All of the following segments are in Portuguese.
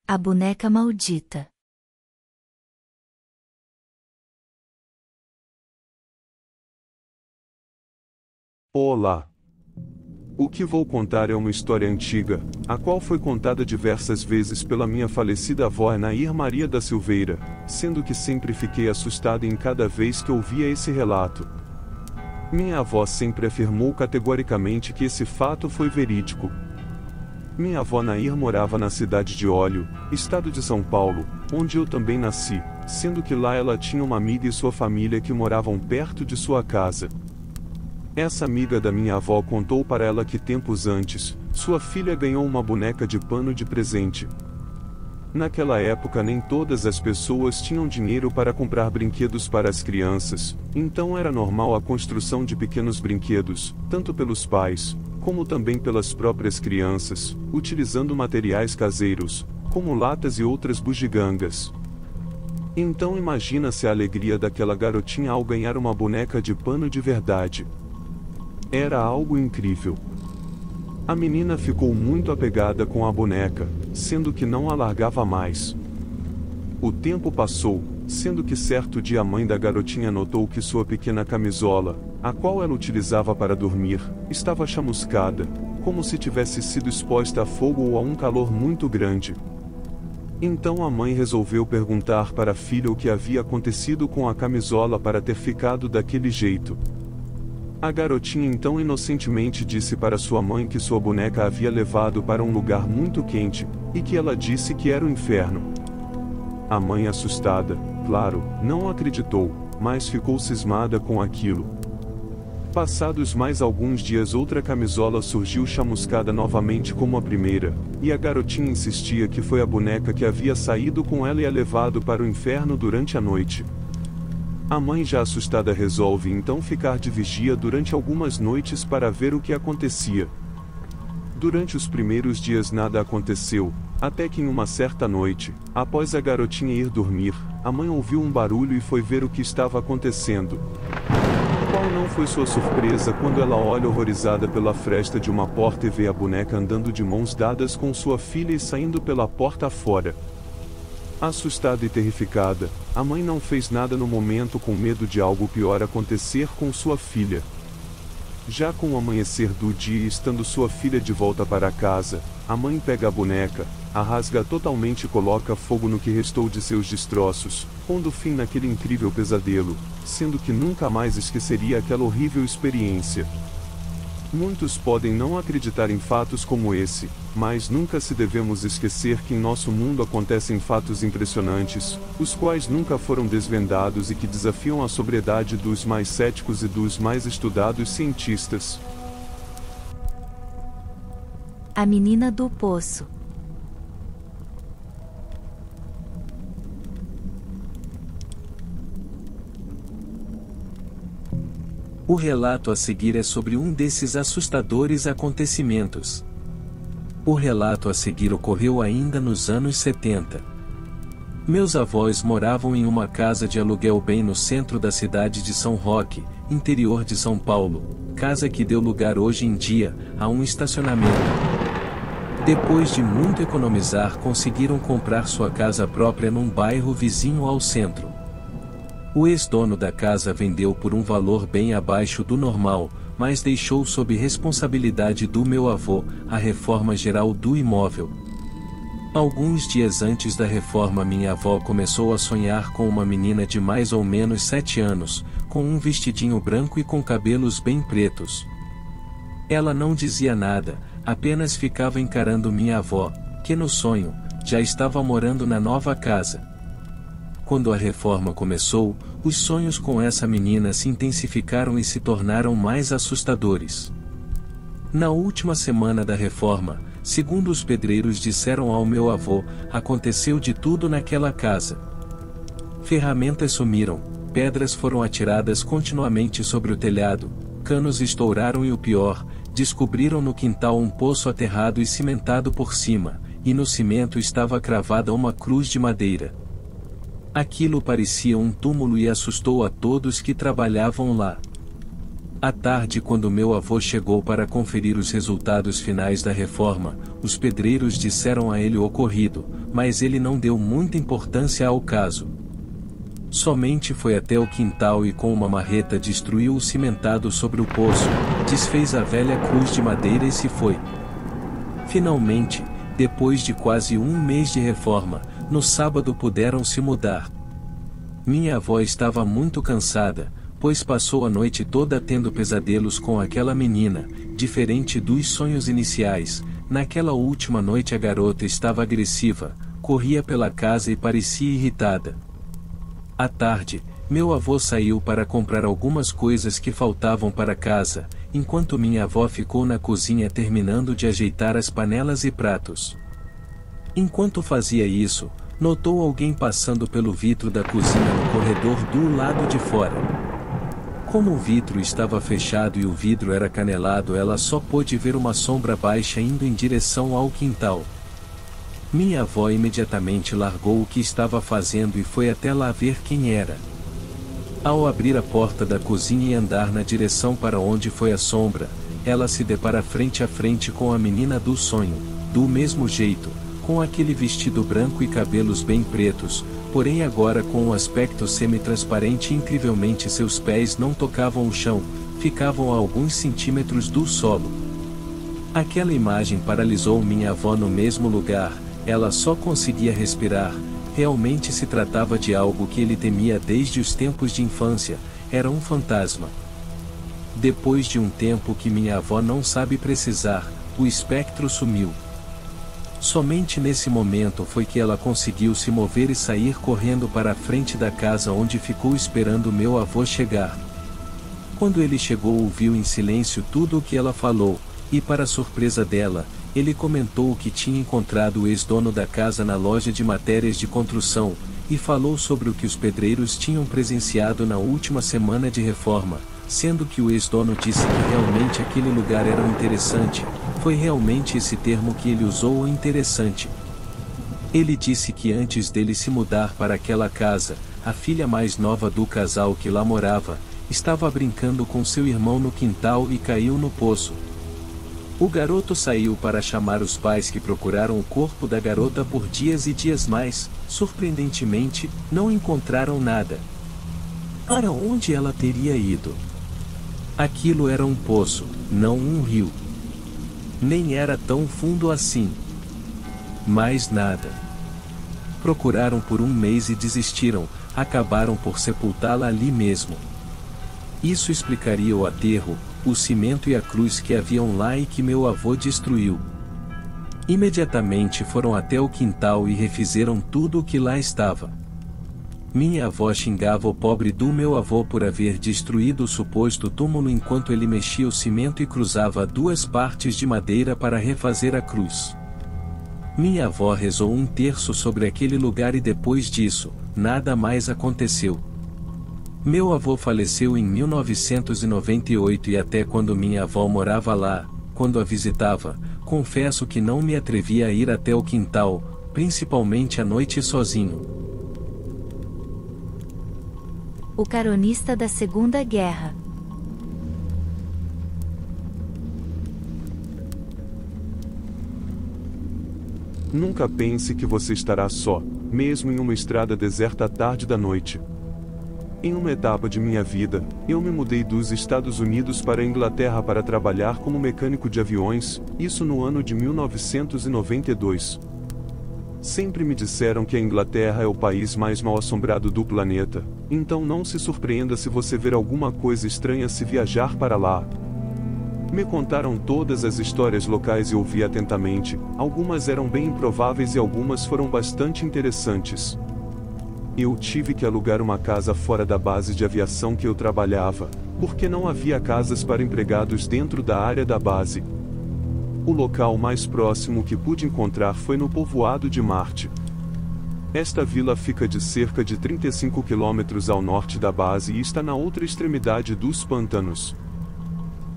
A boneca maldita. Olá! O que vou contar é uma história antiga, a qual foi contada diversas vezes pela minha falecida avó Anair Maria da Silveira, sendo que sempre fiquei assustado em cada vez que ouvia esse relato. Minha avó sempre afirmou categoricamente que esse fato foi verídico. Minha avó Anair morava na cidade de Óleo, estado de São Paulo, onde eu também nasci, sendo que lá ela tinha uma amiga e sua família que moravam perto de sua casa. Essa amiga da minha avó contou para ela que tempos antes, sua filha ganhou uma boneca de pano de presente. Naquela época nem todas as pessoas tinham dinheiro para comprar brinquedos para as crianças, então era normal a construção de pequenos brinquedos, tanto pelos pais, como também pelas próprias crianças, utilizando materiais caseiros, como latas e outras bugigangas. Então imagina-se a alegria daquela garotinha ao ganhar uma boneca de pano de verdade. Era algo incrível. A menina ficou muito apegada com a boneca, sendo que não a largava mais. O tempo passou, sendo que certo dia a mãe da garotinha notou que sua pequena camisola, a qual ela utilizava para dormir, estava chamuscada, como se tivesse sido exposta a fogo ou a um calor muito grande. Então a mãe resolveu perguntar para a filha o que havia acontecido com a camisola para ter ficado daquele jeito. A garotinha então inocentemente disse para sua mãe que sua boneca havia levado para um lugar muito quente, e que ela disse que era o inferno. A mãe, assustada, claro, não acreditou, mas ficou cismada com aquilo. Passados mais alguns dias outra camisola surgiu chamuscada novamente como a primeira, e a garotinha insistia que foi a boneca que havia saído com ela e a levado para o inferno durante a noite. A mãe, já assustada, resolve então ficar de vigia durante algumas noites para ver o que acontecia. Durante os primeiros dias nada aconteceu, até que em uma certa noite, após a garotinha ir dormir, a mãe ouviu um barulho e foi ver o que estava acontecendo. Qual não foi sua surpresa quando ela olha horrorizada pela fresta de uma porta e vê a boneca andando de mãos dadas com sua filha e saindo pela porta fora. Assustada e terrificada, a mãe não fez nada no momento, com medo de algo pior acontecer com sua filha. Já com o amanhecer do dia e estando sua filha de volta para casa, a mãe pega a boneca, a rasga totalmente e coloca fogo no que restou de seus destroços, pondo fim naquele incrível pesadelo, sendo que nunca mais esqueceria aquela horrível experiência. Muitos podem não acreditar em fatos como esse, mas nunca se devemos esquecer que em nosso mundo acontecem fatos impressionantes, os quais nunca foram desvendados e que desafiam a sobriedade dos mais céticos e dos mais estudados cientistas. A menina do poço. O relato a seguir é sobre um desses assustadores acontecimentos. O relato a seguir ocorreu ainda nos anos 70. Meus avós moravam em uma casa de aluguel bem no centro da cidade de São Roque, interior de São Paulo, casa que deu lugar hoje em dia a um estacionamento. Depois de muito economizar, conseguiram comprar sua casa própria num bairro vizinho ao centro. O ex-dono da casa vendeu por um valor bem abaixo do normal, mas deixou sob responsabilidade do meu avô a reforma geral do imóvel. Alguns dias antes da reforma, minha avó começou a sonhar com uma menina de mais ou menos 7 anos, com um vestidinho branco e com cabelos bem pretos. Ela não dizia nada, apenas ficava encarando minha avó, que no sonho, já estava morando na nova casa. Quando a reforma começou, os sonhos com essa menina se intensificaram e se tornaram mais assustadores. Na última semana da reforma, segundo os pedreiros disseram ao meu avô, aconteceu de tudo naquela casa. Ferramentas sumiram, pedras foram atiradas continuamente sobre o telhado, canos estouraram e o pior, descobriram no quintal um poço aterrado e cimentado por cima, e no cimento estava cravada uma cruz de madeira. Aquilo parecia um túmulo e assustou a todos que trabalhavam lá. À tarde, quando meu avô chegou para conferir os resultados finais da reforma, os pedreiros disseram a ele o ocorrido, mas ele não deu muita importância ao caso. Somente foi até o quintal e com uma marreta destruiu o cimentado sobre o poço, desfez a velha cruz de madeira e se foi. Finalmente, depois de quase um mês de reforma, no sábado puderam se mudar. Minha avó estava muito cansada, pois passou a noite toda tendo pesadelos com aquela menina, diferente dos sonhos iniciais. Naquela última noite a garota estava agressiva, corria pela casa e parecia irritada. À tarde, meu avô saiu para comprar algumas coisas que faltavam para casa, enquanto minha avó ficou na cozinha terminando de ajeitar as panelas e pratos. Enquanto fazia isso, notou alguém passando pelo vidro da cozinha no corredor do lado de fora. Como o vidro estava fechado e o vidro era canelado, ela só pôde ver uma sombra baixa indo em direção ao quintal. Minha avó imediatamente largou o que estava fazendo e foi até lá ver quem era. Ao abrir a porta da cozinha e andar na direção para onde foi a sombra, ela se depara frente a frente com a menina do sonho, do mesmo jeito, com aquele vestido branco e cabelos bem pretos, porém agora com um aspecto semi-transparente e incrivelmente seus pés não tocavam o chão, ficavam a alguns centímetros do solo. Aquela imagem paralisou minha avó no mesmo lugar, ela só conseguia respirar. Realmente se tratava de algo que ele temia desde os tempos de infância, era um fantasma. Depois de um tempo que minha avó não sabe precisar, o espectro sumiu. Somente nesse momento foi que ela conseguiu se mover e sair correndo para a frente da casa onde ficou esperando meu avô chegar. Quando ele chegou, ouviu em silêncio tudo o que ela falou, e para surpresa dela, ele comentou que tinha encontrado o ex-dono da casa na loja de matérias de construção, e falou sobre o que os pedreiros tinham presenciado na última semana de reforma, sendo que o ex-dono disse que realmente aquele lugar era interessante. Foi realmente esse termo que ele usou, interessante. Ele disse que antes dele se mudar para aquela casa, a filha mais nova do casal que lá morava, estava brincando com seu irmão no quintal e caiu no poço. O garoto saiu para chamar os pais, que procuraram o corpo da garota por dias e dias, mas, surpreendentemente, não encontraram nada. Para onde ela teria ido? Aquilo era um poço, não um rio. Nem era tão fundo assim. Mais nada. Procuraram por um mês e desistiram, acabaram por sepultá-la ali mesmo. Isso explicaria o aterro, o cimento e a cruz que haviam lá e que meu avô destruiu. Imediatamente foram até o quintal e refizeram tudo o que lá estava. Minha avó xingava o pobre do meu avô por haver destruído o suposto túmulo enquanto ele mexia o cimento e cruzava duas partes de madeira para refazer a cruz. Minha avó rezou um terço sobre aquele lugar e depois disso, nada mais aconteceu. Meu avô faleceu em 1998 e até quando minha avó morava lá, quando a visitava, confesso que não me atrevia a ir até o quintal, principalmente à noite sozinho. O caronista da Segunda Guerra. Nunca pense que você estará só, mesmo em uma estrada deserta à tarde da noite. Em uma etapa de minha vida, eu me mudei dos Estados Unidos para a Inglaterra para trabalhar como mecânico de aviões, isso no ano de 1992. Sempre me disseram que a Inglaterra é o país mais mal-assombrado do planeta, então não se surpreenda se você ver alguma coisa estranha se viajar para lá. Me contaram todas as histórias locais e ouvi atentamente, algumas eram bem improváveis e algumas foram bastante interessantes. Eu tive que alugar uma casa fora da base de aviação que eu trabalhava, porque não havia casas para empregados dentro da área da base. O local mais próximo que pude encontrar foi no povoado de Marte. Esta vila fica de cerca de 35 quilômetros ao norte da base e está na outra extremidade dos pântanos.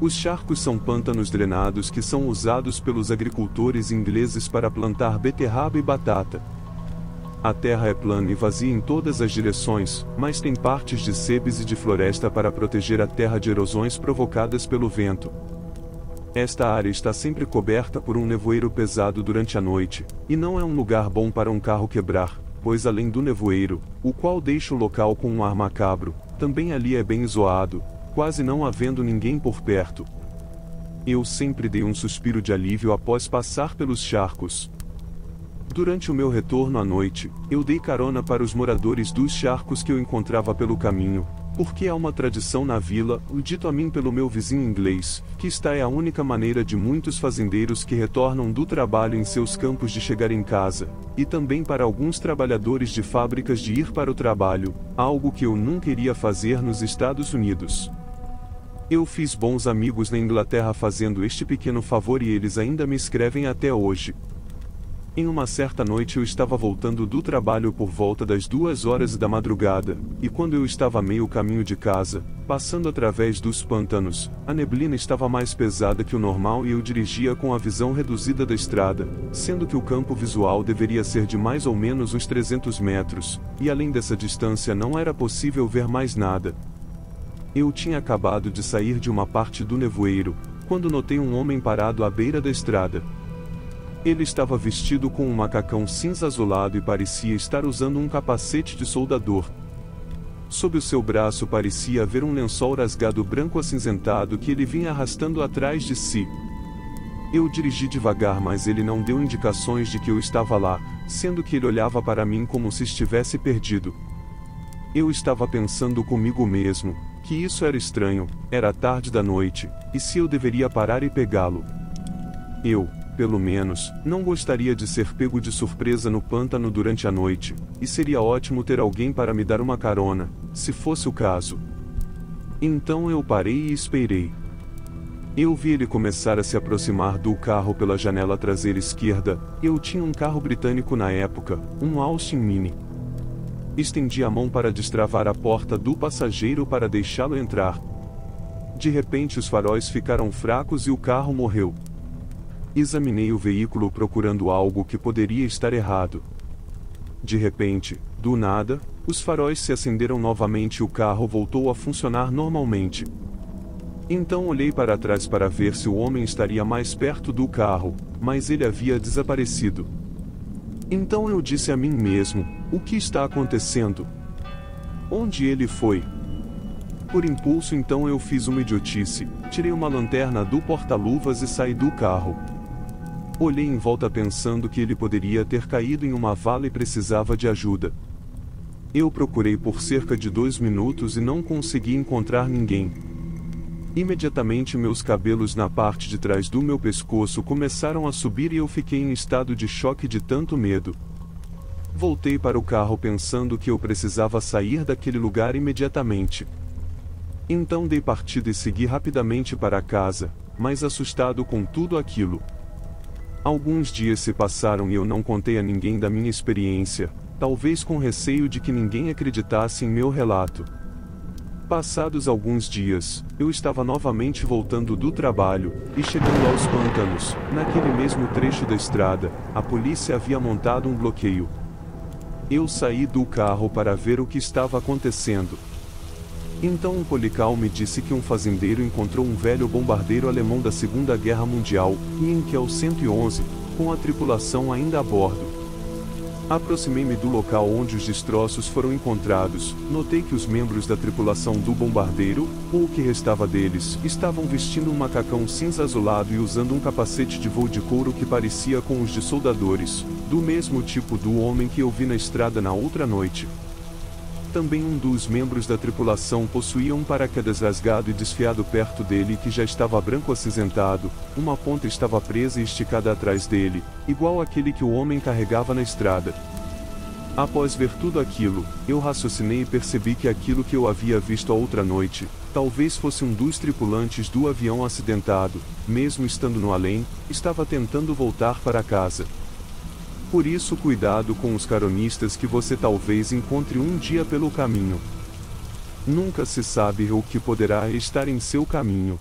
Os charcos são pântanos drenados que são usados pelos agricultores ingleses para plantar beterraba e batata. A terra é plana e vazia em todas as direções, mas tem partes de sebes e de floresta para proteger a terra de erosões provocadas pelo vento. Esta área está sempre coberta por um nevoeiro pesado durante a noite, e não é um lugar bom para um carro quebrar, pois além do nevoeiro, o qual deixa o local com um ar macabro, também ali é bem isolado, quase não havendo ninguém por perto. Eu sempre dei um suspiro de alívio após passar pelos charcos. Durante o meu retorno à noite, eu dei carona para os moradores dos charcos que eu encontrava pelo caminho, porque há uma tradição na vila, dito a mim pelo meu vizinho inglês, que esta é a única maneira de muitos fazendeiros que retornam do trabalho em seus campos de chegar em casa, e também para alguns trabalhadores de fábricas de ir para o trabalho, algo que eu nunca iria fazer nos Estados Unidos. Eu fiz bons amigos na Inglaterra fazendo este pequeno favor e eles ainda me escrevem até hoje. Em uma certa noite eu estava voltando do trabalho por volta das 2 horas da madrugada, e quando eu estava a meio caminho de casa, passando através dos pântanos, a neblina estava mais pesada que o normal e eu dirigia com a visão reduzida da estrada, sendo que o campo visual deveria ser de mais ou menos uns 300 metros, e além dessa distância não era possível ver mais nada. Eu tinha acabado de sair de uma parte do nevoeiro, quando notei um homem parado à beira da estrada. Ele estava vestido com um macacão cinza azulado e parecia estar usando um capacete de soldador. Sob o seu braço parecia haver um lençol rasgado branco acinzentado que ele vinha arrastando atrás de si. Eu dirigi devagar, mas ele não deu indicações de que eu estava lá, sendo que ele olhava para mim como se estivesse perdido. Eu estava pensando comigo mesmo, que isso era estranho, era tarde da noite, e se eu deveria parar e pegá-lo? Eu, pelo menos, não gostaria de ser pego de surpresa no pântano durante a noite, e seria ótimo ter alguém para me dar uma carona, se fosse o caso. Então eu parei e esperei. Eu vi ele começar a se aproximar do carro pela janela traseira esquerda. Eu tinha um carro britânico na época, um Austin Mini. Estendi a mão para destravar a porta do passageiro para deixá-lo entrar. De repente os faróis ficaram fracos e o carro morreu. Examinei o veículo procurando algo que poderia estar errado. De repente, do nada, os faróis se acenderam novamente e o carro voltou a funcionar normalmente. Então olhei para trás para ver se o homem estaria mais perto do carro, mas ele havia desaparecido. Então eu disse a mim mesmo: o que está acontecendo? Onde ele foi? Por impulso então eu fiz uma idiotice, tirei uma lanterna do porta-luvas e saí do carro. Olhei em volta pensando que ele poderia ter caído em uma vala e precisava de ajuda. Eu procurei por cerca de 2 minutos e não consegui encontrar ninguém. Imediatamente meus cabelos na parte de trás do meu pescoço começaram a subir e eu fiquei em estado de choque de tanto medo. Voltei para o carro pensando que eu precisava sair daquele lugar imediatamente. Então dei partida e segui rapidamente para casa, mas assustado com tudo aquilo. Alguns dias se passaram e eu não contei a ninguém da minha experiência, talvez com receio de que ninguém acreditasse em meu relato. Passados alguns dias, eu estava novamente voltando do trabalho, e chegando aos pântanos, naquele mesmo trecho da estrada, a polícia havia montado um bloqueio. Eu saí do carro para ver o que estava acontecendo. Então um polical me disse que um fazendeiro encontrou um velho bombardeiro alemão da Segunda Guerra Mundial, Heinkel 111, com a tripulação ainda a bordo. Aproximei-me do local onde os destroços foram encontrados. Notei que os membros da tripulação do bombardeiro, ou o que restava deles, estavam vestindo um macacão cinza azulado e usando um capacete de voo de couro que parecia com os de soldadores, do mesmo tipo do homem que eu vi na estrada na outra noite. Também um dos membros da tripulação possuía um paraquedas rasgado e desfiado perto dele que já estava branco acinzentado, uma ponta estava presa e esticada atrás dele, igual àquele que o homem carregava na estrada. Após ver tudo aquilo, eu raciocinei e percebi que aquilo que eu havia visto a outra noite, talvez fosse um dos tripulantes do avião acidentado, mesmo estando no além, estava tentando voltar para casa. Por isso cuidado com os caronistas que você talvez encontre um dia pelo caminho. Nunca se sabe o que poderá estar em seu caminho.